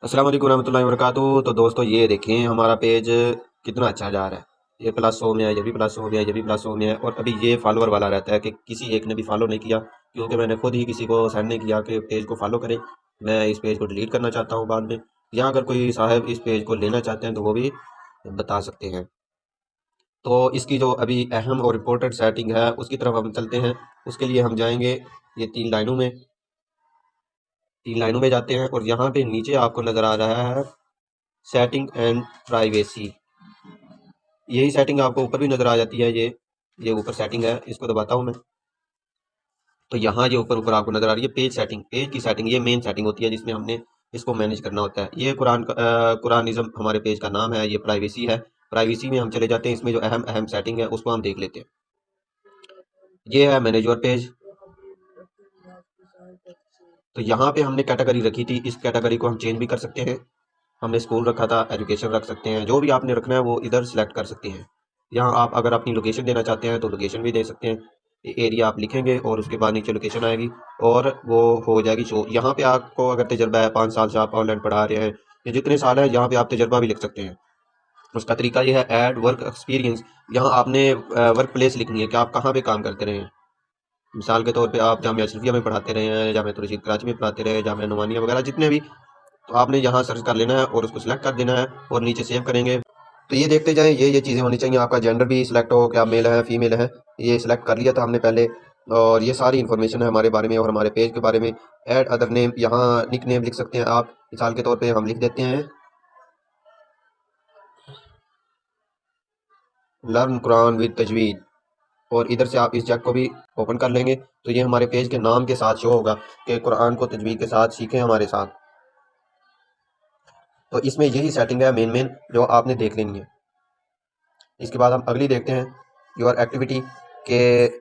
अस्सलाम वालेकुम रहमतुल्लाहि व बरकातुहू। तो दोस्तों ये देखें हमारा पेज कितना अच्छा जा रहा है। ये प्लस 100 में है, ये भी प्लस 100 में है, ये भी प्लस 100 में है। और अभी ये फॉलोअर वाला रहता है कि किसी एक ने भी फॉलो नहीं किया, क्योंकि मैंने खुद ही किसी को सेंड नहीं किया कि पेज को फॉलो करें। मैं इस पेज को डिलीट करना चाहता हूँ बाद में, या अगर कोई साहब इस पेज को लेना चाहते हैं तो वो भी बता सकते हैं। तो इसकी जो अभी अहम और इम्पोर्टेंट सेटिंग है उसकी तरफ हम चलते हैं। उसके लिए हम जाएंगे ये तीन लाइनों में जाते हैं, और यहाँ पे नीचे आपको नज़र आ रहा है सेटिंग एंड प्राइवेसी। यही सेटिंग आपको ऊपर भी नज़र आ जाती है। ये ऊपर सेटिंग है, इसको दबाता हूँ मैं। तो यहाँ ये ऊपर ऊपर आपको नज़र आ रही है पेज सेटिंग। पेज की सेटिंग ये मेन सेटिंग होती है जिसमें हमने इसको मैनेज करना होता है। ये कुरानिज़म हमारे पेज का नाम है। ये प्राइवेसी है। प्राइवेसी में हम चले जाते हैं। इसमें जो अहम अहम सेटिंग है उसको हम देख लेते हैं। ये है मैनेज योर पेज। तो यहाँ पे हमने कैटेगरी रखी थी, इस कैटेगरी को हम चेंज भी कर सकते हैं। हमने स्कूल रखा था, एजुकेशन रख सकते हैं। जो भी आपने रखना है वो इधर सेलेक्ट कर सकते हैं। यहाँ आप अगर अपनी लोकेशन देना चाहते हैं तो लोकेशन भी दे सकते हैं। एरिया आप लिखेंगे और उसके बाद नीचे लोकेशन आएगी और वो हो जाएगी शो। यहाँ पे आपको अगर तजर्बा है, 5 साल से आप ऑनलाइन पढ़ा रहे हैं या जितने साल है, यहाँ पे आप तजर्बा भी लिख सकते हैं। उसका तरीका ये है ऐड वर्क एक्सपीरियंस। यहाँ आपने वर्क प्लेस लिखनी है कि आप कहाँ पे काम करते रहे हैं। मिसाल के तौर पे आप जामिया अशरफिया में पढ़ाते रहे हैं, जामिया रशीद कराची में पढ़ाते रहे, जामिया नुमानिया वगैरह जितने भी। तो आपने यहाँ सर्च कर लेना है और उसको सिलेक्ट कर देना है और नीचे सेव करेंगे। तो ये देखते जाएं, ये चीज़ें होनी चाहिए। आपका जेंडर भी सिलेक्ट हो कि आप मेल है फीमेल है, ये सिलेक्ट कर लिया था हमने पहले। और ये सारी इन्फॉर्मेशन है हमारे बारे में और हमारे पेज के बारे में। ऐड अदर नेम, यहाँ निक नेम लिख सकते हैं आप। मिसाल के तौर पे हम लिख देते हैं लर्न कुरान विद तजवीद, और इधर से आप इस चेक को भी ओपन कर लेंगे तो ये हमारे पेज के नाम के साथ शो होगा कि कुरान को तजवीद के साथ सीखें हमारे साथ। तो इसमें यही सेटिंग है मेन मेन जो आपने देख लेनी है। इसके बाद हम अगली देखते हैं योर एक्टिविटी, के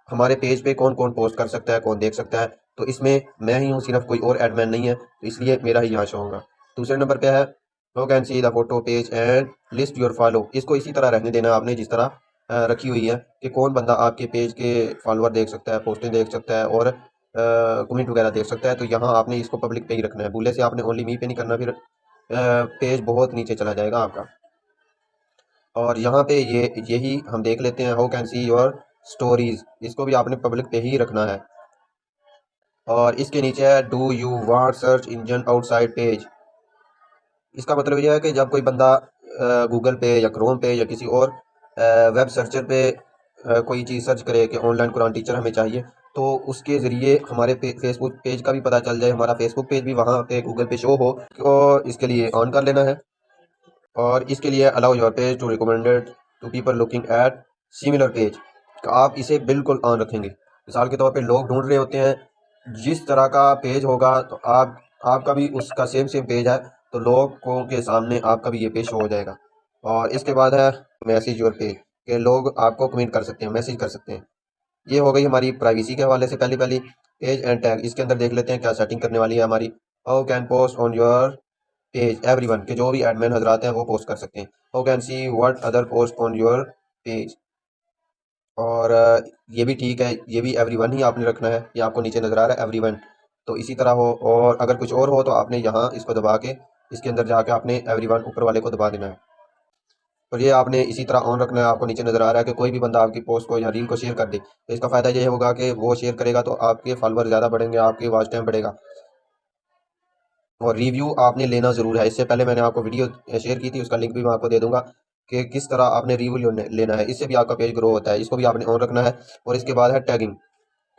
हमारे पेज पे कौन कौन पोस्ट कर सकता है, कौन देख सकता है। तो इसमें मैं ही हूँ सिर्फ, कोई और एडमिन नहीं है, तो इसलिए मेरा ही यहाँ शो होगा। दूसरे नंबर पे है no can see the photo page and list your follow. इसको इसी तरह रहने देना आपने जिस तरह रखी हुई है, कि कौन बंदा आपके पेज के फॉलोअर देख सकता है, पोस्टें देख सकता है और कमेंट वगैरह देख सकता है। तो यहाँ आपने इसको पब्लिक पे ही रखना है। भूले से आपने ओनली मी पे नहीं करना, फिर पेज बहुत नीचे चला जाएगा आपका। और यहाँ पे यही हम देख लेते हैं how can see your stories, इसको भी आपने पब्लिक पे ही रखना है। और इसके नीचे है do you want search engine outside page. इसका मतलब यह है कि जब कोई बंदा गूगल पे या क्रोम पे या किसी और वेब सर्चर पे कोई चीज़ सर्च करे कि ऑनलाइन कुरान टीचर हमें चाहिए, तो उसके ज़रिए हमारे फेसबुक पेज का भी पता चल जाए, हमारा फेसबुक पेज भी वहाँ पे गूगल पे शो हो। तो इसके लिए ऑन कर लेना है। और इसके लिए allow your page to recommended to people looking at similar page, आप इसे बिल्कुल ऑन रखेंगे। मिसाल के तौर पे लोग ढूंढ रहे होते हैं, जिस तरह का पेज होगा तो आपका भी उसका सेम सेम पेज है, तो लोगों के सामने आपका भी ये पेज शो हो जाएगा। और इसके बाद है मैसेज योर पेज, के लोग आपको कमेंट कर सकते हैं, मैसेज कर सकते हैं। ये हो गई हमारी प्राइवेसी के हवाले से पहली पहली। पेज एंड टैग, इसके अंदर देख लेते हैं क्या सेटिंग करने वाली है हमारी। How can post on your page everyone, के जो भी एडमिन हजरात हैं वो पोस्ट कर सकते हैं। How can see what other post on your page. और ये भी ठीक है, ये भी एवरीवन ही आपने रखना है। ये आपको नीचे नज़र आ रहा है एवरीवन, तो इसी तरह हो। और अगर कुछ और हो तो आपने यहाँ इसको दबा के इसके अंदर जाके आपने एवरीवन ऊपर वाले को दबा देना है। और ये आपने इसी तरह ऑन रखना है। आपको नीचे नज़र आ रहा है कि कोई भी बंदा आपकी पोस्ट को या रील को शेयर कर दे, तो इसका फ़ायदा ये होगा कि वो शेयर करेगा तो आपके फॉलोअर ज़्यादा बढ़ेंगे, आपके वॉच टाइम बढ़ेगा। और रिव्यू आपने लेना ज़रूर है। इससे पहले मैंने आपको वीडियो शेयर की थी, उसका लिंक भी मैं आपको दे दूंगा कि किस तरह आपने रिव्यू लेना है। इससे भी आपका पेज ग्रो होता है, इसको भी आपने ऑन रखना है। और इसके बाद है tagging,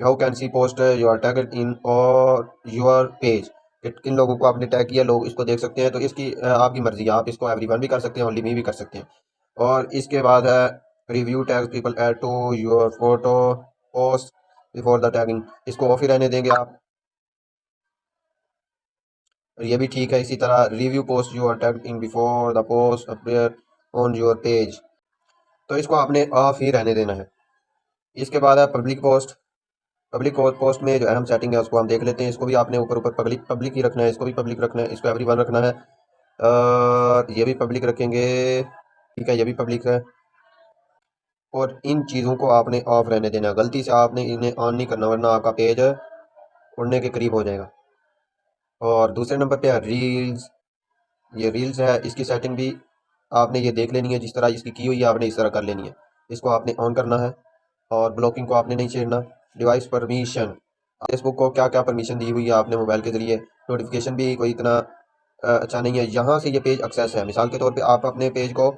how can see post your tag in और योर पेज, किन लोगों को आपने टैग किया लोग इसको देख सकते हैं। तो इसकी आपकी मर्जी है, आप इसको एवरीवन भी कर सकते हैं, ओनली मी भी कर सकते हैं। और इसके बाद है review tag people add to your photo post before the tagging, इसको ऑफ ही रहने देंगे आप। और ये भी ठीक है। इसी तरह review post you are tagged in before the post appear on your page, तो इसको आपने ऑफ ही रहने देना है। इसके बाद है पब्लिक पोस्ट। पब्लिक पोस्ट में जो अहम सेटिंग है उसको हम देख लेते हैं। इसको भी आपने ऊपर ऊपर पब्लिक पब्लिक ही रखना है, इसको भी पब्लिक रखना है, इसको एवरीवन रखना है। और ये भी पब्लिक रखेंगे, ठीक है, ये भी पब्लिक है। और इन चीज़ों को आपने ऑफ रहने देना है, गलती से आपने इन्हें ऑन नहीं करना वरना आपका पेज उड़ने के करीब हो जाएगा। और दूसरे नंबर पे है रील्स। ये रील्स है, इसकी सेटिंग भी आपने ये देख लेनी है, जिस तरह इसकी की हुई है आपने इस तरह कर लेनी है। इसको आपने ऑन करना है और ब्लॉकिंग को आपने नहीं छेड़ना। डिवाइस परमिशन, फेसबुक को क्या क्या परमिशन दी हुई है आपने मोबाइल के ज़रिए। नोटिफिकेशन भी कोई इतना अच्छा नहीं है। यहाँ से ये पेज एक्सेस है, मिसाल के तौर पे आप अपने पेज को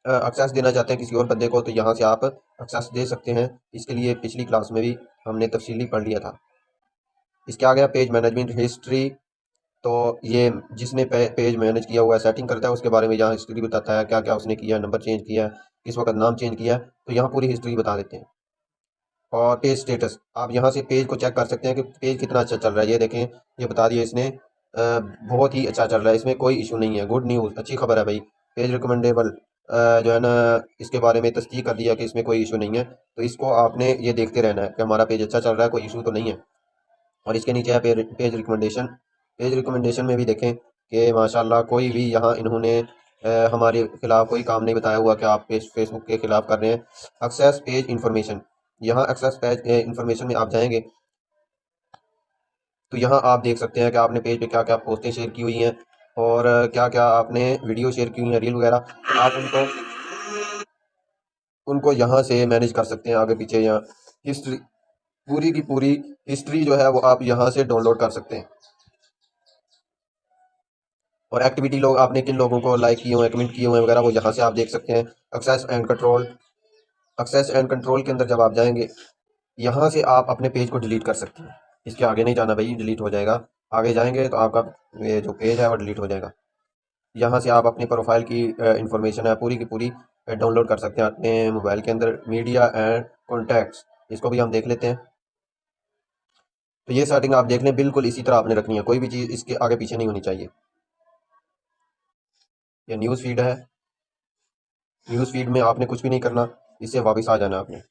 एक्सेस देना चाहते हैं किसी और बंदे को, तो यहाँ से आप एक्सेस दे सकते हैं। इसके लिए पिछली क्लास में भी हमने तफसीली पढ़ लिया था। इसके आ गया पेज मैनेजमेंट हिस्ट्री। तो ये जिसने पेज मैनेज किया हुआ है, सेटिंग करता है, उसके बारे में यहाँ हिस्ट्री बताता है, क्या क्या उसने किया, नंबर चेंज किया, किस वक्त नाम चेंज किया, तो यहाँ पूरी हिस्ट्री बता देते हैं। और पेज स्टेटस, आप यहाँ से पेज को चेक कर सकते हैं कि पेज कितना अच्छा चल रहा है। ये देखें, ये बता दिया इसने, बहुत ही अच्छा चल रहा है, इसमें कोई इशू नहीं है। गुड न्यूज़, अच्छी खबर है भाई। पेज रिकमेंडेबल जो है ना, इसके बारे में तस्दीक कर दिया कि इसमें कोई इशू नहीं है। तो इसको आपने ये देखते रहना है कि हमारा पेज अच्छा चल रहा है, कोई इशू तो नहीं है। और इसके नीचे है पेज रिकमेंडेशन। पेज रिकमेंडेशन में भी देखें कि माशाल्लाह कोई भी यहाँ इन्होंने हमारे खिलाफ कोई काम नहीं बताया हुआ कि आप पेज फेसबुक के खिलाफ कर रहे हैं। एक्सेस पेज इंफॉर्मेशन, यहाँ एक्सेस पेज इंफॉर्मेशन में आप जाएंगे तो यहाँ आप देख सकते हैं कि आपने पेज पे क्या क्या पोस्टें शेयर की हुई हैं और क्या क्या आपने वीडियो शेयर की हुई हैं, रील वगैरह। आप उनको उनको यहाँ से मैनेज कर सकते हैं, आगे पीछे। यहाँ हिस्ट्री, पूरी की पूरी हिस्ट्री जो है वो आप यहाँ से डाउनलोड कर सकते हैं। और एक्टिविटी, लोग आपने किन लोगों को लाइक किए हुए हैं, कमेंट किए हुए हैं वगैरह, वो यहाँ से आप देख सकते हैं। Access and control, access and control के अंदर जब आप जाएंगे, यहाँ से आप अपने पेज को डिलीट कर सकते हैं। इसके आगे नहीं जाना भाई, डिलीट हो जाएगा। आगे जाएंगे तो आपका ये जो पेज है वो डिलीट हो जाएगा। यहाँ से आप अपनी प्रोफाइल की इंफॉर्मेशन है पूरी की पूरी डाउनलोड कर सकते हैं अपने मोबाइल के अंदर। मीडिया एंड कॉन्टैक्ट्स, इसको भी हम देख लेते हैं। तो ये सेटिंग आप देख लें, बिल्कुल इसी तरह आपने रखनी है, कोई भी चीज़ इसके आगे पीछे नहीं होनी चाहिए। ये न्यूज़ फीड है, न्यूज़ फीड में आपने कुछ भी नहीं करना, इससे वापस आ जाना आपने।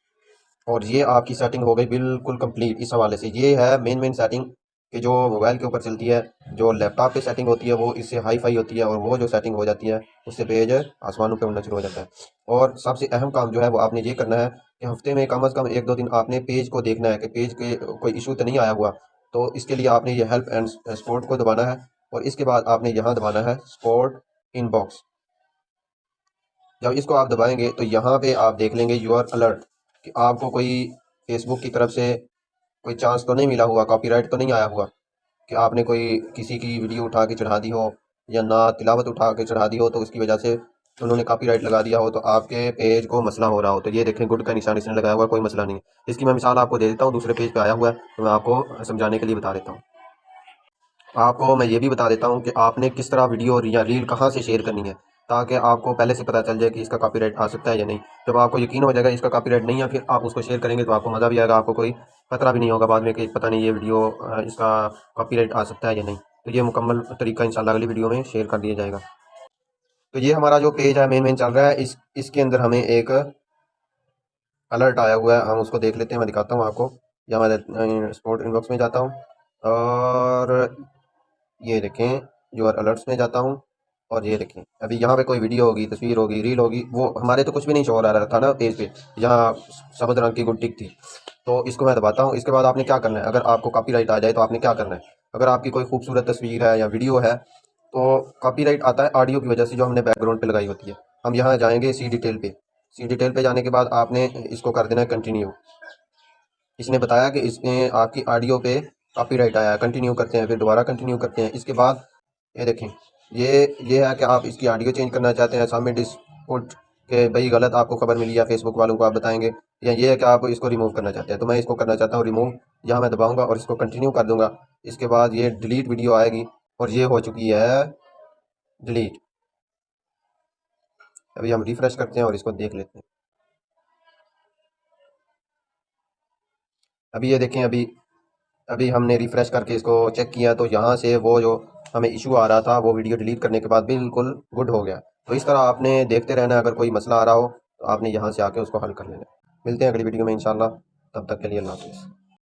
और ये आपकी सेटिंग हो गई बिल्कुल कंप्लीट इस हवाले से। ये है मेन सेटिंग कि जो मोबाइल के ऊपर चलती है। जो लैपटॉप पे सेटिंग होती है वो इससे हाई फाई होती है, और वो जो सेटिंग हो जाती है उससे पेज आसमानों पे उड़ना शुरू हो जाता है। और सबसे अहम काम जो है वो आपने ये करना है कि हफ्ते में कम से कम 1-2 दिन आपने पेज को देखना है कि पेज के कोई इशू तो नहीं आया हुआ। तो इसके लिए आपने ये हेल्प एंड सपोर्ट को दबाना है, और इसके बाद आपने यहाँ दबाना है सपोर्ट इनबॉक्स। जब इसको आप दबाएंगे तो यहाँ पे आप देख लेंगे यूआर अलर्ट, कि आपको कोई फेसबुक की तरफ से कोई चांस तो नहीं मिला हुआ, कॉपीराइट तो नहीं आया हुआ कि आपने कोई किसी की वीडियो उठा के चढ़ा दी हो, या ना तिलावत उठा के चढ़ा दी हो, तो उसकी वजह से उन्होंने कॉपीराइट लगा दिया हो, तो आपके पेज को मसला हो रहा हो। तो ये देखें, गुड का निशान इसने लगाया हुआ है, कोई मसला नहीं है। इसकी मैं मिसाल आपको दे देता हूँ, दूसरे पेज पे आया हुआ है, तो मैं आपको समझाने के लिए बता देता हूँ। आपको मैं ये भी बता देता हूँ कि आपने किस तरह वीडियो या रील कहाँ से शेयर करनी है, ताकि आपको पहले से पता चल जाए कि इसका कॉपीराइट आ सकता है या नहीं। जब आपको यकीन हो जाएगा इसका कॉपीराइट नहीं है, फिर आप उसको शेयर करेंगे तो आपको मज़ा भी आएगा, आपको कोई खतरा भी नहीं होगा बाद में कि पता नहीं ये वीडियो इसका कॉपीराइट आ सकता है या नहीं। तो ये मुकम्मल तरीका इंशाल्लाह अगली वीडियो में शेयर कर दिया जाएगा। तो ये हमारा जो पेज है मेन चल रहा है, इसके अंदर हमें एक अलर्ट आया हुआ है, हम उसको देख लेते हैं। मैं दिखाता हूँ आपको, या मैं स्पोर्ट इनबॉक्स में जाता हूँ और ये देखें जो अलर्ट्स में जाता हूँ, और ये देखें अभी यहाँ पे कोई वीडियो होगी, तस्वीर होगी, रील होगी, वो हमारे तो कुछ भी नहीं शो हो रहा था ना पेज पे, यहाँ सफ़ेद रंग की गुड टिक थी। तो इसको मैं दबाता हूँ। इसके बाद आपने क्या करना है, अगर आपको कॉपीराइट आ जाए तो आपने क्या करना है। अगर आपकी कोई खूबसूरत तस्वीर है या वीडियो है, तो कॉपीराइट आता है ऑडियो की वजह से जो हमने बैकग्राउंड पे लगाई होती है। हम यहाँ जाएंगे सी डिटेल पे, सी डिटेल पे जाने के बाद आपने इसको कर देना है कंटिन्यू। इसने बताया कि इसमें आपकी ऑडियो पे कॉपीराइट आया है, कंटिन्यू करते हैं, फिर दोबारा कंटिन्यू करते हैं। इसके बाद ये देखें, ये है कि आप इसकी ऑडियो चेंज करना चाहते हैं, सबमिट डिस्पुट के भाई गलत आपको खबर मिली है, फेसबुक वालों को आप बताएंगे, या ये है कि आप इसको रिमूव करना चाहते हैं। तो मैं इसको करना चाहता हूँ रिमूव। यहाँ मैं दबाऊंगा और इसको कंटिन्यू कर दूंगा। इसके बाद ये डिलीट वीडियो आएगी, और ये हो चुकी है डिलीट। अभी हम रिफ्रेश करते हैं और इसको देख लेते हैं। अभी ये देखें, अभी अभी हमने रिफ़्रेश करके इसको चेक किया, तो यहाँ से वो जो हमें इशू आ रहा था वो वीडियो डिलीट करने के बाद बिल्कुल गुड हो गया। तो इस तरह आपने देखते रहना है, अगर कोई मसला आ रहा हो तो आपने यहाँ से आके उसको हल कर लेना है। मिलते हैं अगली वीडियो में इंशाल्लाह, तब तक के लिए अल्लाह हाफ़िज़।